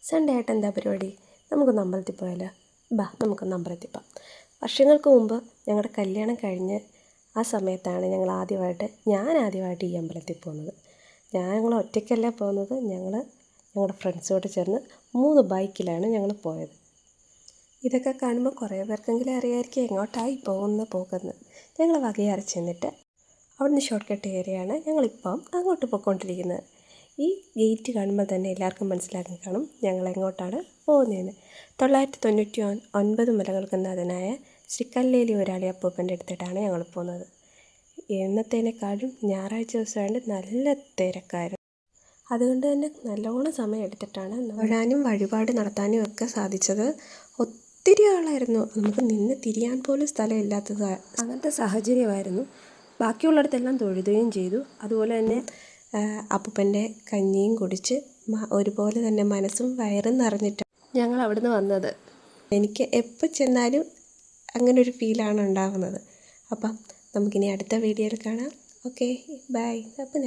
Sunday ആയിട്ട് എന്താ പരിപാടി? നമുക്കൊന്ന് അമ്പലത്തിൽ പോയാലോ? നമുക്കൊന്ന് അമ്പലത്തിൽ പോകാം. വർഷങ്ങൾക്ക് മുമ്പ് ഞങ്ങളുടെ കല്യാണം കഴിഞ്ഞ് ആ സമയത്താണ് ഞാൻ ആദ്യമായിട്ട് ഈ അമ്പലത്തിൽ പോകുന്നത്. ഞങ്ങൾ ഒറ്റയ്ക്കല്ല പോകുന്നത്, ഞങ്ങളുടെ ഫ്രണ്ട്സോട് ചേർന്ന് 3 ബൈക്കിലാണ് ഞങ്ങൾ പോയത്. ഇതൊക്കെ കാണുമ്പോൾ കുറേ പേർക്കെങ്കിലും അറിയാമായിരിക്കും എങ്ങോട്ടായി പോകുന്നത്. ഞങ്ങൾ വകയാറ് ചെന്നിട്ട് അവിടുന്ന് ഷോർട്ട് കട്ട് കയറിയാണ് ഞങ്ങളിപ്പം അങ്ങോട്ട് പോയിക്കൊണ്ടിരിക്കുന്നത്. ഈ ഗേറ്റ് കാണുമ്പോൾ തന്നെ എല്ലാവർക്കും മനസ്സിലാക്കി കാണും ഞങ്ങൾ എങ്ങോട്ടാണ് പോകുന്നതെന്ന്. 999 മലകൾക്ക് നാഥനായ ശ്രീ കല്ലേലി ഒരാളി അപ്പൂപ്പൻ്റെ അടുത്തിട്ടാണ് ഞങ്ങൾ പോകുന്നത്. എന്നത്തേനേക്കാളും ഞായറാഴ്ച ദിവസമായിട്ട് നല്ല തിരക്കായിരുന്നു. അതുകൊണ്ട് തന്നെ നല്ലോണം സമയം എടുത്തിട്ടാണ് തൊഴാനും വഴിപാട് നടത്താനും ഒക്കെ സാധിച്ചത്. ഒത്തിരി ആളായിരുന്നു, നമുക്ക് നിന്ന് തിരിയാൻ പോലും സ്ഥലമില്ലാത്തത്, അങ്ങനത്തെ സാഹചര്യമായിരുന്നു. ബാക്കിയുള്ളിടത്തെല്ലാം തൊഴുതുകയും ചെയ്തു. അതുപോലെ തന്നെ അപ്പൂപ്പൻ്റെ കഞ്ഞിയും കുടിച്ച് ഒരുപോലെ തന്നെ മനസ്സും വയറും നിറഞ്ഞിട്ടാണ് ഞങ്ങൾ അവിടുന്ന് വന്നത്. എനിക്ക് എപ്പോൾ ചെന്നാലും അങ്ങനൊരു ഫീലാണ് ഉണ്ടാകുന്നത്. അപ്പം നമുക്കിനി അടുത്ത വീഡിയോയിൽ കാണാം. Okay, bye. അപ്പം